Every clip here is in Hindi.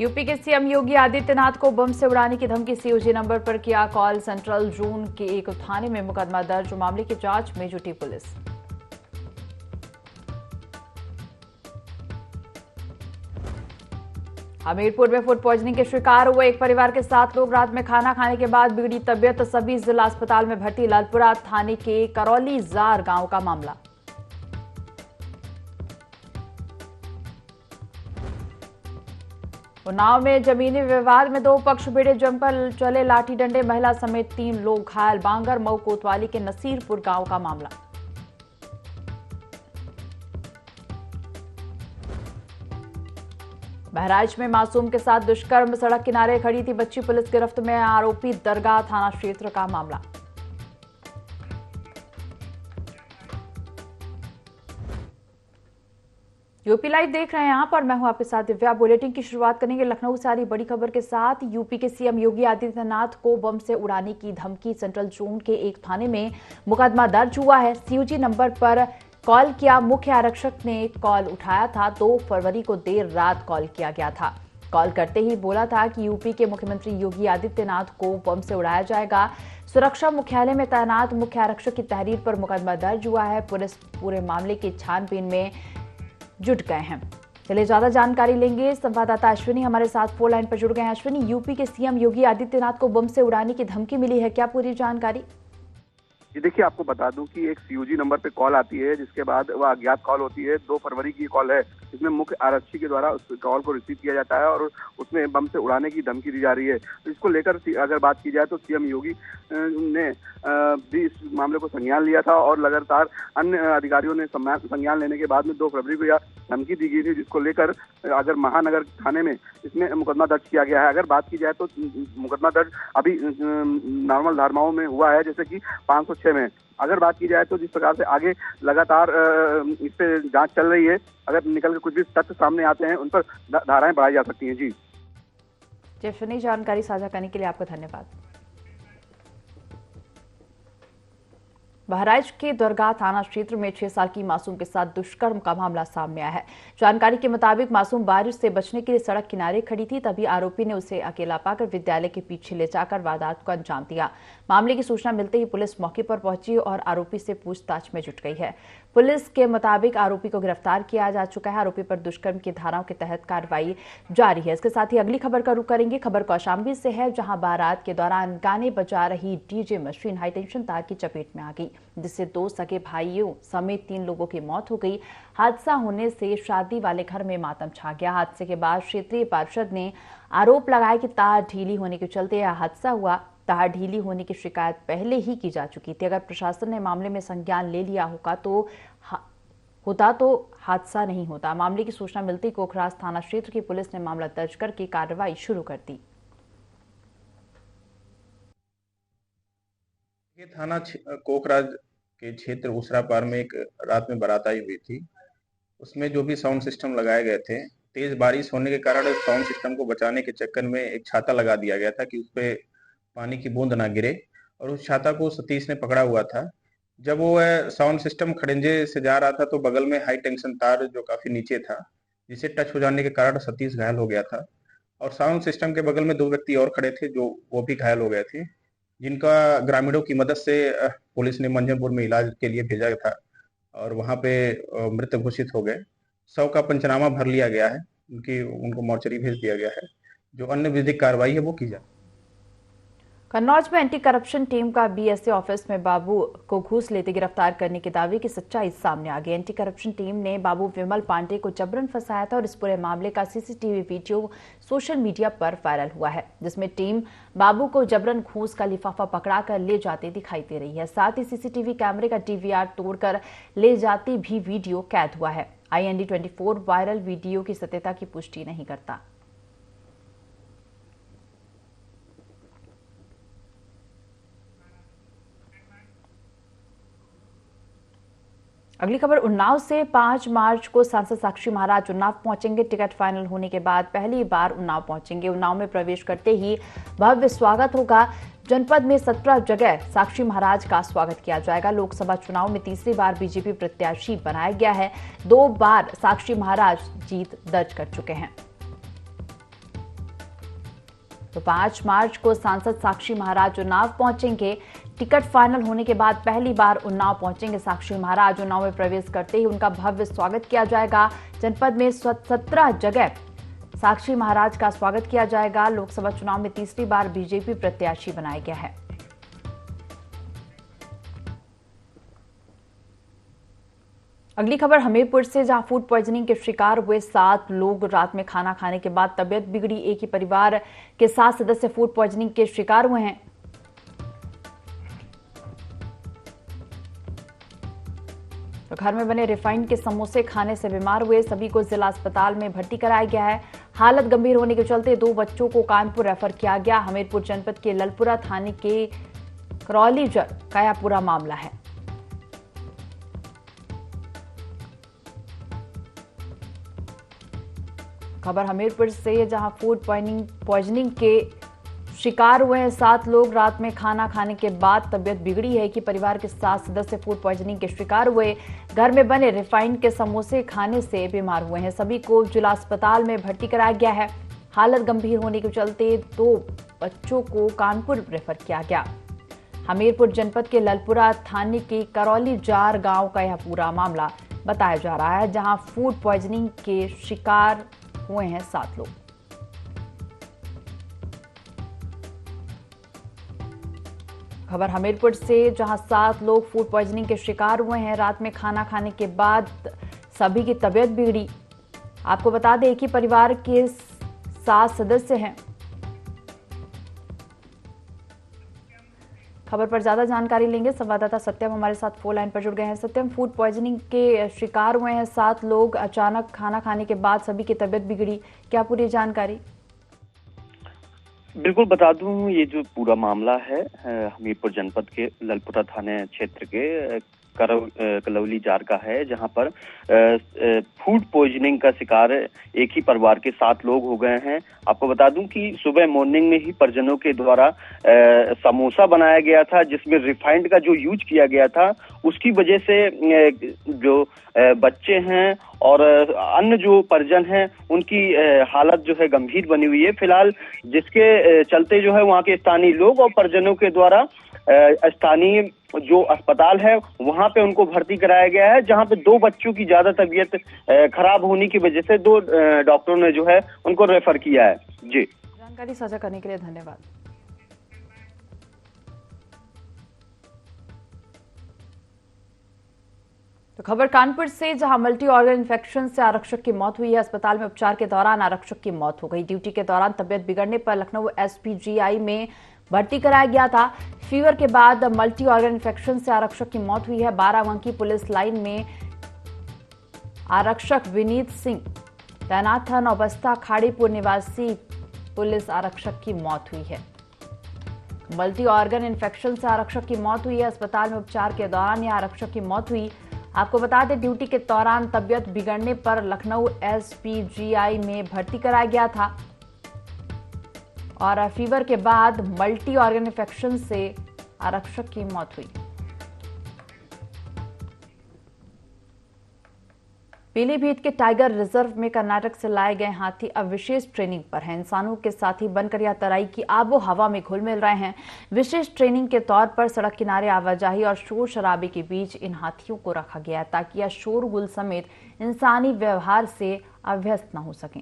यूपी के सीएम योगी आदित्यनाथ को बम से उड़ाने की धमकी। सीओजी नंबर पर किया कॉल। सेंट्रल जोन के एक थाने में मुकदमा दर्ज। मामले की जांच में जुटी पुलिस। हमीरपुर में फूड पॉइजनिंग के शिकार हुए एक परिवार के 7 लोग। रात में खाना खाने के बाद बिगड़ी तबीयत, सभी जिला अस्पताल में भर्ती। लालपुरा थाने के करौली जार गांव का मामला। उन्नाव में जमीनी विवाद में 2 पक्ष भिड़े। जमकर चले लाठी डंडे। महिला समेत 3 लोग घायल। बांगर मऊ कोतवाली के नसीरपुर गांव का मामला। बहराइच में मासूम के साथ दुष्कर्म। सड़क किनारे खड़ी थी बच्ची, पुलिस गिरफ्त में। आरोपी दरगाह थाना क्षेत्र का मामला। यूपी लाइव देख रहे हैं आप और मैं हूं आपके साथ दिव्या। बुलेटिन की शुरुआत करेंगे लखनऊ से आ रही बड़ी खबर के साथ। यूपी के सीएम योगी आदित्यनाथ को बम से उड़ाने की धमकी। सेंट्रल जोन के एक थाने में मुकदमा दर्ज हुआ है। सीओजी नंबर पर कॉल किया। मुख्य आरक्षक ने कॉल उठाया था। 2 फरवरी को देर रात कॉल किया गया था। कॉल करते ही बोला था कि यूपी के मुख्यमंत्री योगी आदित्यनाथ को बम से उड़ाया जाएगा। सुरक्षा मुख्यालय में तैनात मुख्य आरक्षक की तहरीर पर मुकदमा दर्ज हुआ है। पुलिस पूरे मामले की छानबीन में जुट गए हैं। चलिए ज्यादा जानकारी लेंगे। संवाददाता अश्विनी हमारे साथ फोन लाइन पर जुड़ गए हैं। अश्विनी, यूपी के सीएम योगी आदित्यनाथ को बम से उड़ाने की धमकी मिली है, क्या पूरी जानकारी? जी देखिए, आपको बता दूं कि एक सीओजी नंबर पे कॉल आती है, जिसके बाद वह अज्ञात कॉल होती है। 2 फरवरी की कॉल है, इसमें मुख्य आरक्षी के द्वारा उस कॉल को रिसीव किया जाता है और उसमें बम से उड़ाने की धमकी दी जा रही है। तो इसको लेकर अगर बात की जाए तो सीएम योगी ने भी इस मामले को संज्ञान लिया था और लगातार अन्य अधिकारियों ने संज्ञान लेने के बाद में 2 फरवरी को यह धमकी दी गई थी, जिसको लेकर अगर महानगर थाने में इसमें मुकदमा दर्ज किया गया है। अगर बात की जाए तो मुकदमा दर्ज अभी नॉर्मल धाराओं में हुआ है, जैसे कि 506 में। अगर बात की जाए तो जिस प्रकार से आगे लगातार इस पे जांच चल रही है, अगर निकल के कुछ भी तथ्य सामने आते हैं उन पर धाराएं बढ़ाई जा सकती हैं। जी जैसे जानकारी साझा करने के लिए आपका धन्यवाद। बहराइच के दरगाह थाना क्षेत्र में 6 साल की मासूम के साथ दुष्कर्म का मामला सामने आया है। जानकारी के मुताबिक मासूम बारिश से बचने के लिए सड़क किनारे खड़ी थी, तभी आरोपी ने उसे अकेला पाकर विद्यालय के पीछे ले जाकर वारदात को अंजाम दिया। मामले की सूचना मिलते ही पुलिस मौके पर पहुंची और आरोपी से पूछताछ में जुट गई है। पुलिस के मुताबिक आरोपी को गिरफ्तार किया जा चुका है। आरोपी पर दुष्कर्म की धाराओं के तहत कार्रवाई जारी है। इसके साथ ही अगली खबर का रुख करेंगे। खबर कौशाम्बी से है, जहां बारात के दौरान गाने बजा रही डीजे मशीन हाईटेंशन तार की चपेट में आ गई, जिससे 2 सगे भाइयों समेत 3 लोगों की मौत हो गई। हादसा होने से शादी वाले घर में मातम छा गया। हादसे के बाद क्षेत्रीय पार्षद ने आरोप लगाया कि तार ढीली होने के चलते यह हादसा हुआ। तार ढीली होने की शिकायत पहले ही की जा चुकी थी। अगर प्रशासन ने मामले में संज्ञान ले लिया होता तो हादसा नहीं होता। मामले की सूचना मिलते ही कोखराज थाना क्षेत्र की पुलिस ने मामला दर्ज करके कार्रवाई शुरू कर दी। थाना कोखराज के क्षेत्र उसरा पार में एक रात में बारात आई हुई थी। उसमें जो भी साउंड सिस्टम लगाए गए थे, तेज बारिश होने के कारण साउंड सिस्टम को बचाने के चक्कर में एक छाता लगा दिया गया था कि उस पे पानी की बूंद ना गिरे, और उस छाता को सतीश ने पकड़ा हुआ था। जब वो साउंड सिस्टम खड़ंजे से जा रहा था तो बगल में हाई टेंशन तार जो काफी नीचे था, जिसे टच हो जाने के कारण सतीश घायल हो गया था। और साउंड सिस्टम के बगल में 2 व्यक्ति और खड़े थे जो वो भी घायल हो गए थे, जिनका ग्रामीणों की मदद से पुलिस ने मंजमपुर में इलाज के लिए भेजा था और वहां पे मृत घोषित हो गए। शव का पंचनामा भर लिया गया है, उनको मोर्चरी भेज दिया गया है। जो अन्य विधिक कार्रवाई है वो की जाए। कन्नौज में एंटी करप्शन टीम का बीएसए ऑफिस में बाबू को घूस लेते गिरफ्तार करने के दावे की सच्चाई सामने आ गई। एंटी करप्शन टीम ने बाबू विमल पांडे को जबरन फंसाया था और इस पूरे मामले का सीसीटीवी वीडियो सोशल मीडिया पर वायरल हुआ है, जिसमें टीम बाबू को जबरन घूस का लिफाफा पकड़ाकर ले जाते दिखाई दे रही है। साथ ही सीसीटीवी कैमरे का डीवीआर तोड़कर ले जाते भी वीडियो कैद हुआ है। IND24 वायरल वीडियो की सत्यता की पुष्टि नहीं करता। अगली खबर उन्नाव से। 5 मार्च को सांसद साक्षी महाराज उन्नाव पहुंचेंगे। टिकट फाइनल होने के बाद पहली बार उन्नाव पहुंचेंगे। उन्नाव में प्रवेश करते ही भव्य स्वागत होगा। जनपद में 17 जगह साक्षी महाराज का स्वागत किया जाएगा। लोकसभा चुनाव में तीसरी बार बीजेपी प्रत्याशी बनाया गया है। 2 बार साक्षी महाराज जीत दर्ज कर चुके हैं। तो 5 मार्च को सांसद साक्षी महाराज उन्नाव पहुंचेंगे। टिकट फाइनल होने के बाद पहली बार उन्नाव पहुंचेंगे साक्षी महाराज। उन्नाव में प्रवेश करते ही उनका भव्य स्वागत किया जाएगा। जनपद में 17 जगह साक्षी महाराज का स्वागत किया जाएगा। लोकसभा चुनाव में तीसरी बार बीजेपी प्रत्याशी बनाया गया है। अगली खबर हमीरपुर से, जहां फूड पॉइजनिंग के शिकार हुए 7 लोग रात में खाना खाने के बाद तबीयत बिगड़ी। एक ही परिवार के 7 सदस्य फूड पॉइजनिंग के शिकार हुए हैं। तो घर में बने रिफाइंड के समोसे खाने से बीमार हुए सभी को जिला अस्पताल में भर्ती कराया गया है। हालत गंभीर होने के चलते 2 बच्चों को कानपुर रेफर किया गया। हमीरपुर जनपद के ललपुरा थाने के करौलीजर का यह पूरा मामला है। खबर हमीरपुर से, जहां फूड पॉइजनिंग के शिकार हुए हैं 7 लोग। रात में खाना खाने के बाद तबीयत बिगड़ी है कि परिवार के 7 सदस्य फूड पॉइजनिंग के शिकार हुए। घर में बने रिफाइंड के समोसे खाने से बीमार हुए हैं। सभी को जिला अस्पताल में भर्ती कराया गया है। हालत गंभीर होने के चलते 2 बच्चों को कानपुर रेफर किया गया। हमीरपुर जनपद के ललपुरा थाने के करौली जार गांव का यह पूरा मामला बताया जा रहा है, जहां फूड पॉइजनिंग के शिकार हुए हैं 7 लोग। खबर हमीरपुर से, जहां 7 लोग फूड पॉइजनिंग के शिकार हुए हैं। रात में खाना खाने के बाद सभी की तबीयत बिगड़ी। आपको बता दें, एक ही परिवार के 7 सदस्य हैं। खबर पर ज्यादा जानकारी लेंगे, संवाददाता सत्यम हमारे साथ फोन लाइन पर जुड़ गए हैं। सत्यम, फूड पॉइजनिंग के शिकार हुए हैं 7 लोग, अचानक खाना खाने के बाद सभी की तबीयत बिगड़ी, क्या पूरी जानकारी? बिल्कुल बता दूं, ये जो पूरा मामला है हमीरपुर जनपद के ललपुरा थाने क्षेत्र के करौली जार का है, जहां पर फूड पॉइजनिंग का शिकार एक ही परिवार के 7 लोग हो गए हैं। आपको बता दूं कि सुबह मॉर्निंग में ही परिजनों के द्वारा समोसा बनाया गया था, जिसमें रिफाइंड का जो यूज किया गया था, उसकी वजह से जो बच्चे हैं और अन्य जो परिजन हैं उनकी हालत जो है गंभीर बनी हुई है फिलहाल, जिसके चलते जो है वहाँ के स्थानीय लोग और परिजनों के द्वारा स्थानीय जो अस्पताल है वहां पे उनको भर्ती कराया गया है, जहां पे 2 बच्चों की ज्यादा तबीयत खराब होने की वजह से 2 डॉक्टरों ने जो है उनको रेफर किया है। जी, जानकारी साझा करने के लिए धन्यवाद। तो खबर कानपुर से, जहां मल्टी ऑर्गन इन्फेक्शन से आरक्षक की मौत हुई है। अस्पताल में उपचार के दौरान आरक्षक की मौत हो गई। ड्यूटी के दौरान तबीयत बिगड़ने पर लखनऊ SPGI में भर्ती कराया गया था। फीवर के बाद मल्टी ऑर्गन इन्फेक्शन से आरक्षक की मौत हुई है। 12 अंकी पुलिस लाइन में आरक्षक विनीत सिंह तैनात था। नौबस्ता खाड़ीपुर निवासी पुलिस आरक्षक की मौत हुई है। मल्टी ऑर्गन इन्फेक्शन से आरक्षक की मौत हुई है। अस्पताल में उपचार के दौरान यह आरक्षक की मौत हुई। आपको बता दें, ड्यूटी के दौरान तबीयत बिगड़ने पर लखनऊ SPGI में भर्ती कराया गया था और फीवर के बाद मल्टी ऑर्गन इन्फेक्शन से आरक्षक की मौत हुई। पीलीभीत के टाइगर रिजर्व में कर्नाटक से लाए गए हाथी अब विशेष ट्रेनिंग पर हैं। इंसानों के साथी बनकर या तराई की आबो हवा में घुल मिल रहे हैं। विशेष ट्रेनिंग के तौर पर सड़क किनारे आवाजाही और शोर शराबे के बीच इन हाथियों को रखा गया है, ताकि यह शोरगुल समेत इंसानी व्यवहार से अभ्यस्त न हो सकें।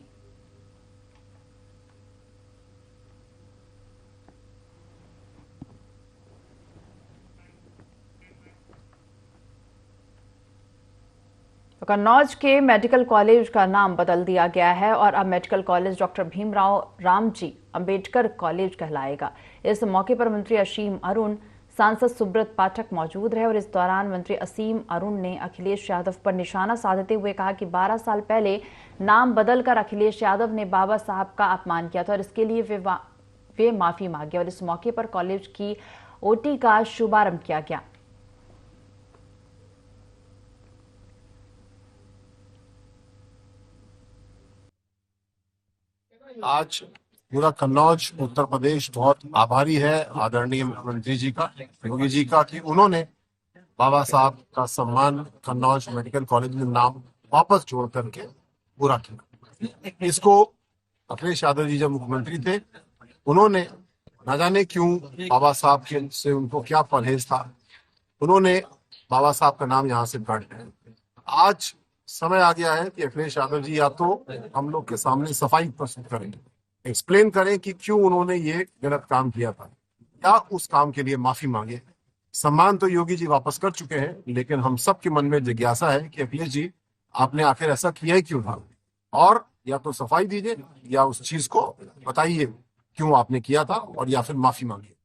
कन्नौज के मेडिकल कॉलेज का नाम बदल दिया गया है और अब medical college doctor Bhimrao Ramji Ambedkar college कहलाएगा। इस मौके पर मंत्री असीम अरुण, सांसद सुब्रत पाठक मौजूद रहे और इस दौरान मंत्री असीम अरुण ने अखिलेश यादव पर निशाना साधते हुए कहा कि 12 साल पहले नाम बदलकर अखिलेश यादव ने बाबा साहब का अपमान किया था और इसके लिए वे माफी मांगे और इस मौके पर कॉलेज की OT का शुभारंभ किया गया। आज पूरा कन्नौज उत्तर प्रदेश बहुत आभारी है आदरणीय मुख्यमंत्री जी का, योगी जी का, कि उन्होंने बाबा साहब का सम्मान कन्नौज मेडिकल कॉलेज में नाम वापस जोड़ करके पूरा किया। इसको अखिलेश यादव जी जब मुख्यमंत्री थे उन्होंने न जाने क्यों बाबा साहब के से उनको क्या परहेज था, उन्होंने बाबा साहब का नाम यहाँ से काट दिया। आज समय आ गया है कि अखिलेश यादव जी या तो हम लोग के सामने सफाई प्रस्तुत करें, एक्सप्लेन करें कि क्यों उन्होंने ये गलत काम किया था, या उस काम के लिए माफी मांगे। सम्मान तो योगी जी वापस कर चुके हैं, लेकिन हम सब के मन में जिज्ञासा है कि अखिलेश जी आपने आखिर ऐसा किया ही क्यों था, और या तो सफाई दीजिए या उस चीज को बताइए क्यों आपने किया था, और या फिर माफी मांगिए।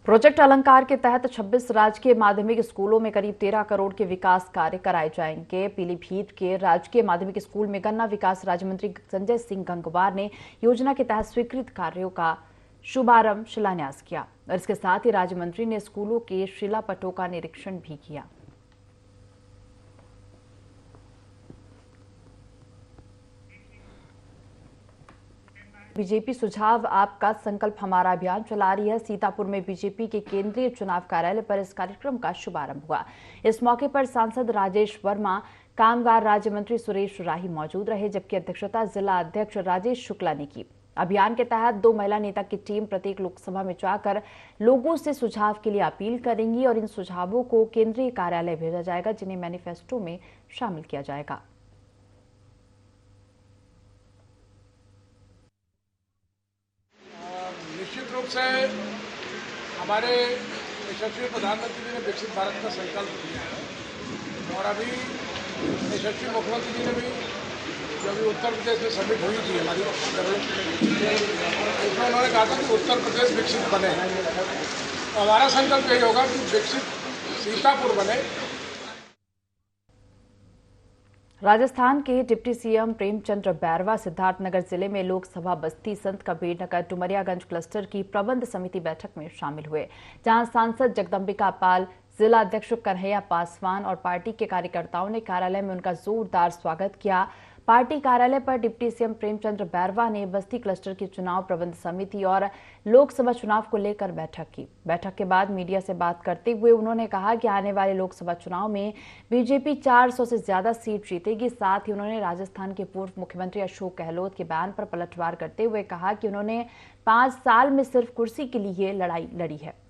प्रोजेक्ट अलंकार के तहत 26 राजकीय माध्यमिक स्कूलों में करीब 13 करोड़ के विकास कार्य कराए जाएंगे। पीलीभीत के राजकीय माध्यमिक स्कूल में गन्ना विकास राज्य मंत्री संजय सिंह गंगवार ने योजना के तहत स्वीकृत कार्यों का शुभारंभ शिलान्यास किया और इसके साथ ही राज्य मंत्री ने स्कूलों के शिलापटों का निरीक्षण भी किया। बीजेपी सुझाव आपका संकल्प हमारा अभियान चला रही है। सीतापुर में बीजेपी के केंद्रीय चुनाव कार्यालय पर इस कार्यक्रम का शुभारंभ हुआ। इस मौके पर सांसद राजेश वर्मा, कामगार राज्य मंत्री सुरेश राही मौजूद रहे, जबकि अध्यक्षता जिला अध्यक्ष राजेश शुक्ला ने की। अभियान के तहत 2 महिला नेता की टीम प्रत्येक लोकसभा में जाकर लोगों से सुझाव के लिए अपील करेंगी और इन सुझावों को केंद्रीय कार्यालय भेजा जाएगा, जिन्हें मैनिफेस्टो में शामिल किया जाएगा। निश्चित रूप से हमारे यशस्वी प्रधानमंत्री जी ने विकसित भारत का संकल्प किया है और अभी यशस्वी मुख्यमंत्री जी ने भी जो अभी उत्तर प्रदेश में समिट हुई थी हमारी, उसमें उन्होंने कहा था कि उत्तर प्रदेश विकसित बने। हमारा संकल्प यही होगा कि विकसित सीतापुर बने। राजस्थान के डिप्टी सीएम प्रेमचंद बैरवा सिद्धार्थनगर जिले में लोकसभा बस्ती संत कबीर नगर डुमरियागंज क्लस्टर की प्रबंध समिति बैठक में शामिल हुए, जहां सांसद जगदम्बिका पाल, जिला अध्यक्ष कन्हैया पासवान और पार्टी के कार्यकर्ताओं ने कार्यालय में उनका जोरदार स्वागत किया। पार्टी कार्यालय पर डिप्टी सीएम प्रेमचंद बैरवा ने बस्ती क्लस्टर की चुनाव प्रबंध समिति और लोकसभा चुनाव को लेकर बैठक की। बैठक के बाद मीडिया से बात करते हुए उन्होंने कहा कि आने वाले लोकसभा चुनाव में बीजेपी 400 से ज्यादा सीट जीतेगी। साथ ही उन्होंने राजस्थान के पूर्व मुख्यमंत्री अशोक गहलोत के बयान पर पलटवार करते हुए कहा कि उन्होंने 5 साल में सिर्फ कुर्सी के लिए लड़ाई लड़ी है।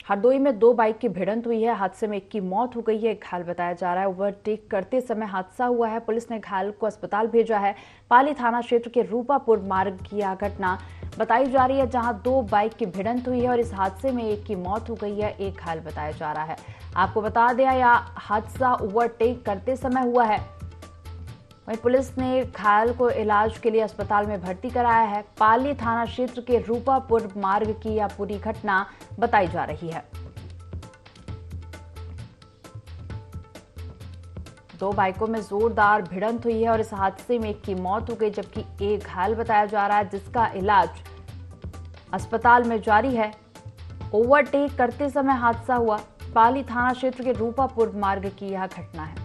हरदोई में 2 बाइक की भिड़ंत हुई है। हादसे में एक की मौत हो गई है, एक घायल बताया जा रहा है। ओवरटेक करते समय हादसा हुआ है। पुलिस ने घायल को अस्पताल भेजा है। पाली थाना क्षेत्र के रूपापुर मार्ग की यह घटना बताई जा रही है, जहां 2 बाइक की भिड़ंत हुई है और इस हादसे में एक की मौत हो गई है, एक घायल बताया जा रहा है। आपको बता दें, यह हादसा ओवरटेक करते समय हुआ है। वहीं पुलिस ने घायल को इलाज के लिए अस्पताल में भर्ती कराया है। पाली थाना क्षेत्र के रूपापुर मार्ग की यह पूरी घटना बताई जा रही है। 2 बाइकों में जोरदार भिड़ंत हुई है और इस हादसे में एक की मौत हो गई, जबकि एक घायल बताया जा रहा है, जिसका इलाज अस्पताल में जारी है। ओवरटेक करते समय हादसा हुआ। पाली थाना क्षेत्र के रूपापुर मार्ग की यह घटना है।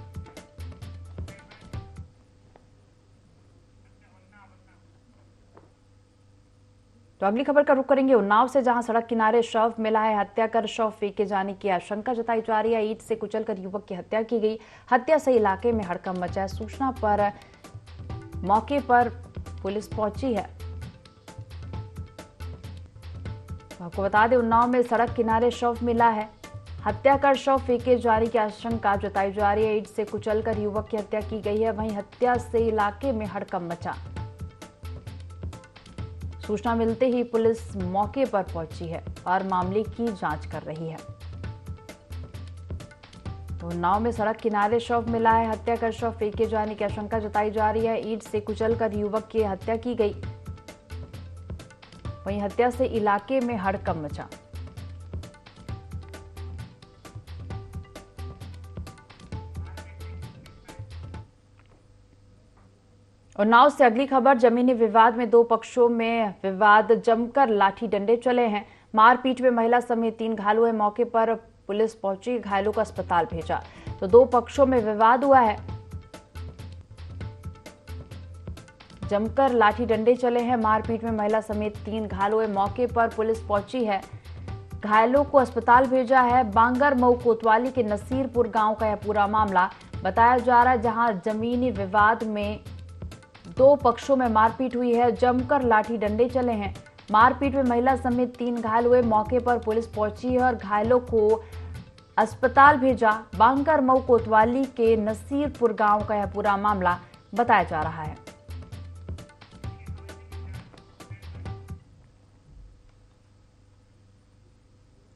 तो अगली खबर का रुख करेंगे उन्नाव से, जहां सड़क किनारे शव मिला है। हत्या कर शव फेंके जाने की आशंका जताई जा रही है। ईंट से कुचलकर युवक की हत्या की गई। हत्या से इलाके में हड़कंप मचा है। सूचना पर मौके पर पुलिस पहुंची है। आपको बता दें, उन्नाव में सड़क किनारे शव मिला है। हत्या कर शव फेंके जाने की आशंका जताई जा रही है। ईंट से कुचलकर युवक की हत्या की गई है। वहीं हत्या से इलाके में हड़कंप मचा। सूचना मिलते ही पुलिस मौके पर पहुंची है और मामले की जांच कर रही है। तो उन्नाव में सड़क किनारे शव मिला है। हत्या कर शव फेंके जाने की आशंका जताई जा रही है। ईंट से कुचलकर युवक की हत्या की गई। वहीं हत्या से इलाके में हड़कंप मचा। उन्नाव से अगली खबर, जमीनी विवाद में 2 पक्षों में विवाद जमकर लाठी डंडे चले हैं। मारपीट में महिला समेत 3 घायल हुए। मौके पर पुलिस पहुंची, घायलों को अस्पताल भेजा। तो 2 पक्षों में विवाद हुआ है। जमकर लाठी डंडे चले हैं। मारपीट में महिला समेत 3 घायल हुए। मौके पर पुलिस पहुंची है, घायलों को अस्पताल भेजा है। बांगर मऊ कोतवाली के नसीरपुर गांव का यह पूरा मामला बताया जा रहा है, जहां जमीनी विवाद में 2 पक्षों में मारपीट हुई है। जमकर लाठी डंडे चले हैं। मारपीट में महिला समेत 3 घायल हुए। मौके पर पुलिस पहुंची है और घायलों को अस्पताल भेजा। बांगर मऊ कोतवाली के नसीरपुर गांव का यह पूरा मामला बताया जा रहा है।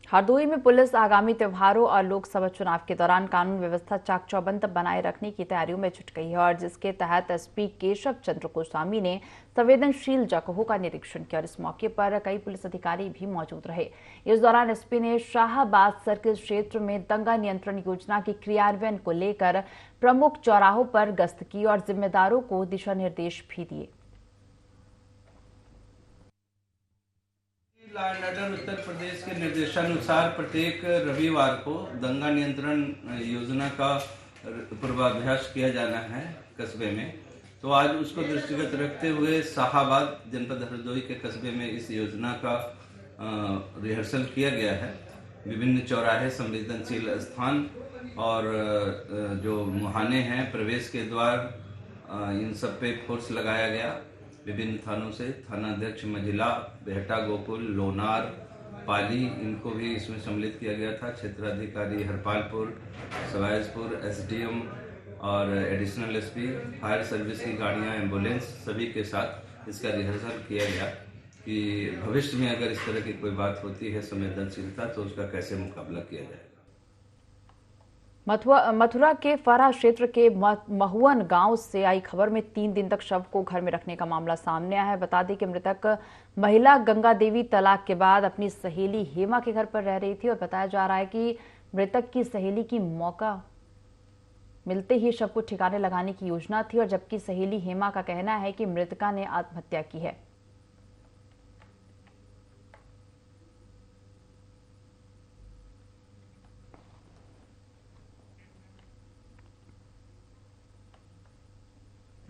हरदोई में पुलिस आगामी त्योहारों और लोकसभा चुनाव के दौरान कानून व्यवस्था चाक चौबंद बनाए रखने की तैयारियों में जुट गई है और जिसके तहत एसपी केशव चंद्र गोस्वामी ने संवेदनशील जगहों का निरीक्षण किया और इस मौके पर कई पुलिस अधिकारी भी मौजूद रहे। इस दौरान एसपी ने शाहबाद सर्किल क्षेत्र में दंगा नियंत्रण योजना के क्रियान्वयन को लेकर प्रमुख चौराहों पर गश्त की और जिम्मेदारों को दिशा निर्देश भी दिए। Law and order Uttar Pradesh के निर्देशानुसार प्रत्येक रविवार को दंगा नियंत्रण योजना का पूर्वाभ्यास किया जाना है कस्बे में। तो आज उसको दृष्टिगत रखते हुए शाहाबाद जनपद हरदोई के कस्बे में इस योजना का रिहर्सल किया गया है। विभिन्न चौराहे, संवेदनशील स्थान और जो मुहाने हैं, प्रवेश के द्वार, इन सब पे फोर्स लगाया गया। विभिन्न थानों से थानाध्यक्ष मझिला, बेहटा, गोकुल, लोनार, पाली, इनको भी इसमें सम्मिलित किया गया था। क्षेत्राधिकारी हरपालपुर, सवायजपुर, एसडीएम और एडिशनल एसपी, फायर सर्विस की गाड़ियां, एम्बुलेंस, सभी के साथ इसका रिहर्सल किया गया कि भविष्य में अगर इस तरह की कोई बात होती है संवेदनशीलता, तो उसका कैसे मुकाबला किया जाए। मथुरा के फरा क्षेत्र के महुअन गांव से आई खबर में 3 दिन तक शव को घर में रखने का मामला सामने आया है। बता दें कि मृतक महिला गंगा देवी तलाक के बाद अपनी सहेली हेमा के घर पर रह रही थी और बताया जा रहा है कि मृतक की सहेली की मौका मिलते ही शव को ठिकाने लगाने की योजना थी और जबकि सहेली हेमा का कहना है कि मृतका ने आत्महत्या की है।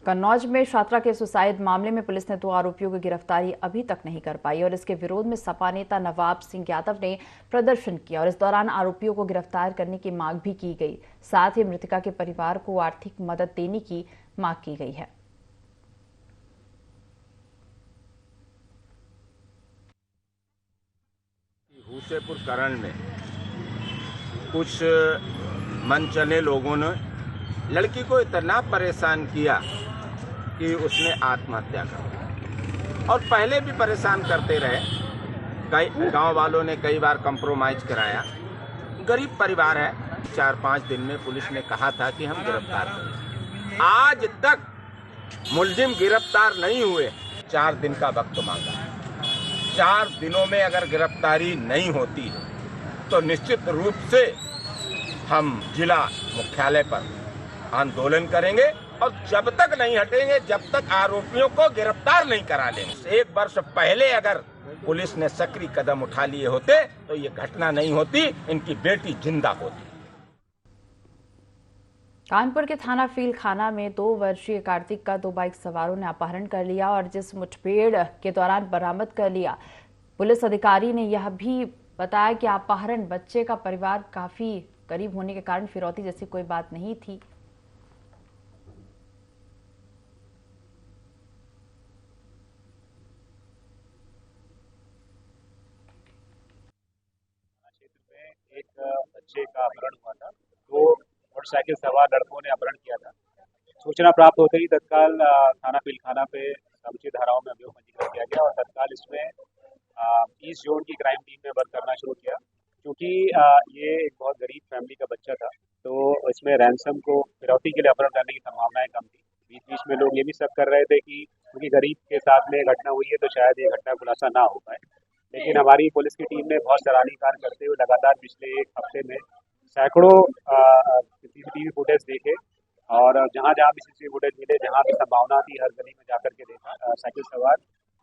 कन्नौज में छात्रा के सुसाइड मामले में पुलिस ने 2 आरोपियों की गिरफ्तारी अभी तक नहीं कर पाई और इसके विरोध में सपा नेता नवाब सिंह यादव ने प्रदर्शन किया और इस दौरान आरोपियों को गिरफ्तार करने की मांग भी की गई। साथ ही मृतका के परिवार को आर्थिक मदद देने की मांग की गई है। हुसेपुर करण में कुछ मनचले लोगों ने लड़की को इतना परेशान किया कि उसने आत्महत्या कर, और पहले भी परेशान करते रहे। कई गांव वालों ने कई बार कंप्रोमाइज कराया। गरीब परिवार है। 4-5 दिन में पुलिस ने कहा था कि हम गिरफ्तार करें। आज तक मुलजिम गिरफ्तार नहीं हुए। 4 दिन का वक्त मांगा। 4 दिनों में अगर गिरफ्तारी नहीं होती तो निश्चित रूप से हम जिला मुख्यालय पर आंदोलन करेंगे और जब तक नहीं हटेंगे, जब तक आरोपियों को गिरफ्तार नहीं करा लेंगे। 1 वर्ष पहले अगर पुलिस ने सक्रिय कदम उठा लिए होते तो ये घटना नहीं होती, इनकी बेटी जिंदा होती। कानपुर के थाना फीलखाना में 2 वर्षीय कार्तिक का 2 बाइक सवारों ने अपहरण कर लिया और जिस मुठभेड़ के दौरान बरामद कर लिया। पुलिस अधिकारी ने यह भी बताया कि अपहरण बच्चे का परिवार काफी करीब होने के कारण फिरौती जैसी कोई बात नहीं थी। बच्चे का अपहरण हुआ था। 2 मोटरसाइकिल सवार लड़कों ने अपहरण किया था। सूचना प्राप्त होते ही तत्काल थाना फीलखाना पे समुचित धाराओं में अभियोग पंजीकृत किया गया और तत्काल इसमें ईस्ट जोन की क्राइम टीम ने वर्क करना शुरू किया। क्योंकि ये एक बहुत गरीब फैमिली का बच्चा था, तो इसमें रैंसम को फिरौती के लिए अपहरण करने की संभावनाएं कम थी। बीच बीच में लोग ये भी शक कर रहे थे कि क्योंकि गरीब के साथ में घटना हुई है तो शायद ये घटना खुलासा ना हो पाए। लेकिन हमारी पुलिस की टीम ने बहुत सराहनीय कार्य करते हुए लगातार पिछले 1 हफ्ते में सैकड़ों सीसीटीवी फुटेज देखे और जहां जहां भी सीसीटीवी फुटेज मिले, जहां भी संभावना थी, हर गली में जाकर के देखा। साइकिल सवार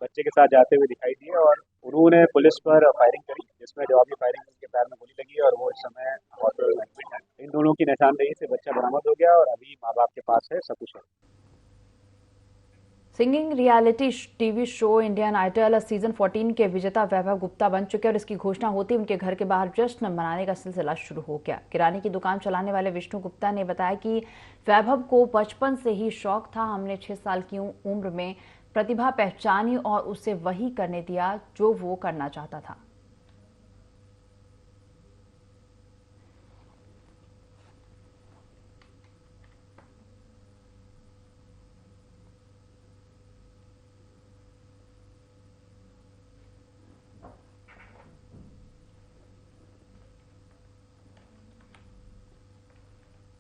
बच्चे के साथ जाते हुए दिखाई दिए और उन्होंने पुलिस पर फायरिंग करी, जिसमें जवाबी फायरिंग उनके पैर में गोली लगी और वो इस समय हॉस्पिटल में एडमिट है। इन दोनों की निशानदेही से बच्चा बरामद हो गया और अभी माँ बाप के पास है, सब कुछ है। Singing reality TV show Indian Idol season 14 के विजेता वैभव गुप्ता बन चुके और इसकी घोषणा होती उनके घर के बाहर जश्न मनाने का सिलसिला शुरू हो गया। किराने की दुकान चलाने वाले विष्णु गुप्ता ने बताया कि वैभव को बचपन से ही शौक था। हमने 6 साल की उम्र में प्रतिभा पहचानी और उसे वही करने दिया जो वो करना चाहता था।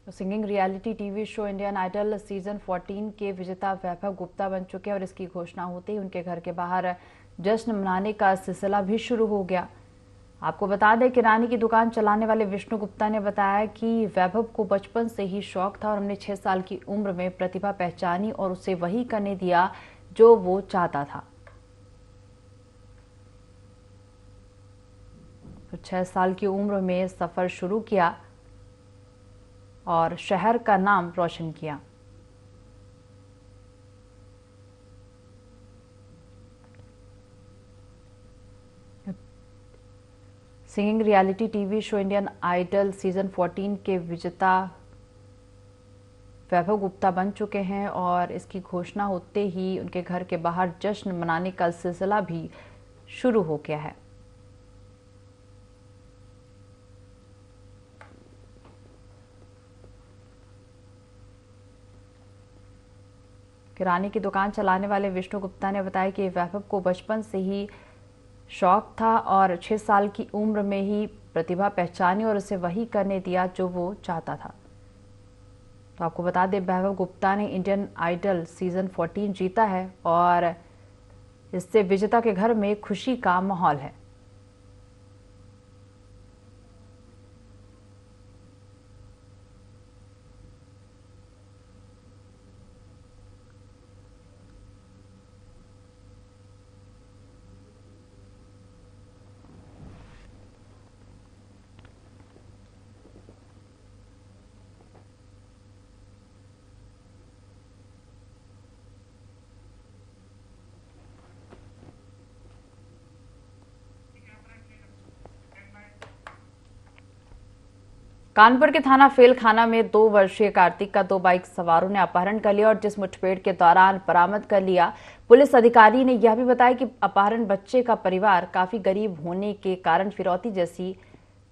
Singing reality TV show Indian Idol season 14 के विजेता वैभव गुप्ता बन चुके हैं और इसकी घोषणा होते ही उनके घर के बाहर जश्न मनाने का सिलसिला भी शुरू हो गया। आपको बता दें, किराने की दुकान चलाने वाले विष्णु गुप्ता ने बताया कि वैभव को बचपन से ही शौक था और हमने 6 साल की उम्र में प्रतिभा पहचानी और उसे वही करने दिया जो वो चाहता था। तो 6 साल की उम्र में सफर शुरू किया और शहर का नाम रोशन किया। Singing reality TV show Indian Idol season 14 के विजेता वैभव गुप्ता बन चुके हैं और इसकी घोषणा होते ही उनके घर के बाहर जश्न मनाने का सिलसिला भी शुरू हो गया है। किराने की दुकान चलाने वाले विष्णु गुप्ता ने बताया कि वैभव को बचपन से ही शौक था और 6 साल की उम्र में ही प्रतिभा पहचानी और उसे वही करने दिया जो वो चाहता था। तो आपको बता दें, वैभव गुप्ता ने इंडियन आइडल सीजन 14 जीता है और इससे विजेता के घर में खुशी का माहौल है। कानपुर के थाना फेलखाना में 2 वर्षीय कार्तिक का 2 बाइक सवारों ने अपहरण कर लिया और जिस मुठभेड़ के दौरान बरामद कर लिया। पुलिस अधिकारी ने यह भी बताया कि अपहरण बच्चे का परिवार काफी गरीब होने के कारण फिरौती जैसी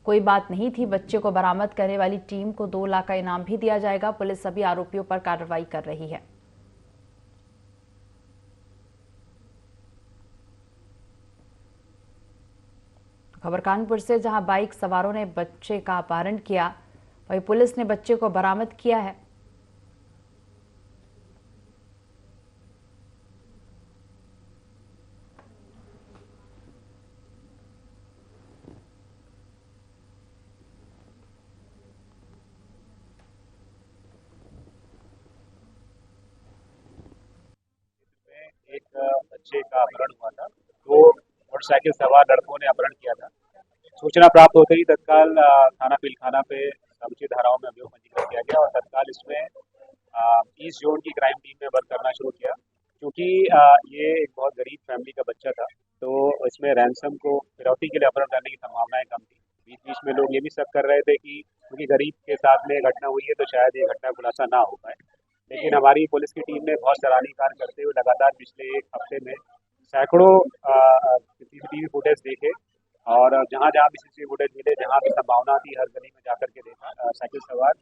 कोई बात नहीं थी। बच्चे को बरामद करने वाली टीम को 2 लाख का इनाम भी दिया जाएगा। पुलिस सभी आरोपियों पर कार्रवाई कर रही है। खबर कानपुर से, जहां बाइक सवारों ने बच्चे का अपहरण किया, वहीं पुलिस ने बच्चे को बरामद किया है। एक बच्चे का अपहरण हुआ था। 2 मोटरसाइकिल सवार लड़कों ने अपहरण किया था। सूचना प्राप्त होते ही तत्काल थाना पिलखाना पे समुचित धाराओं में अभियोग पंजीकृत किया गया और तत्काल इसमें ईस्ट जोन की क्राइम टीम में वर्क करना शुरू किया। क्योंकि ये एक बहुत गरीब फैमिली का बच्चा था, तो इसमें रैंसम को फिरौती के लिए अपहरण करने की संभावनाएं कम थी। बीच बीच में लोग ये भी शक कर रहे थे कि क्योंकि गरीब के साथ में घटना हुई है तो शायद ये घटना खुलासा ना हो पाए। लेकिन हमारी पुलिस की टीम ने बहुत सराहनीय कार्य करते हुए लगातार पिछले 1 हफ्ते में सैकड़ों सीसीटीवी फुटेज देखे और जहाँ जहाँ भी सीसीटीवी फुटेज मिले, जहाँ भी संभावना थी, हर गली में जाकर के देखा। साइकिल सवार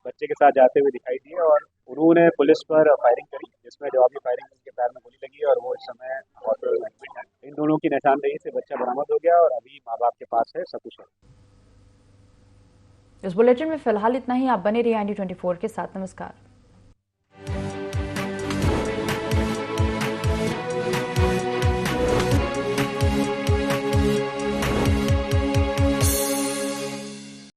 बच्चे के साथ जाते हुए दिखाई दिए और उन्होंने पुलिस पर फायरिंग करी, जिसमें जवाबी फायरिंग उनके पैर में गोली लगी और वो इस समय हॉस्पिटल में एडमिट है। इन दोनों की निशानदेही से बच्चा बरामद हो गया और अभी माँ बाप के पास है, सकुशल। इस बुलेटिन में फिलहाल इतना ही। आप बने रहिए IND24 के साथ। नमस्कार।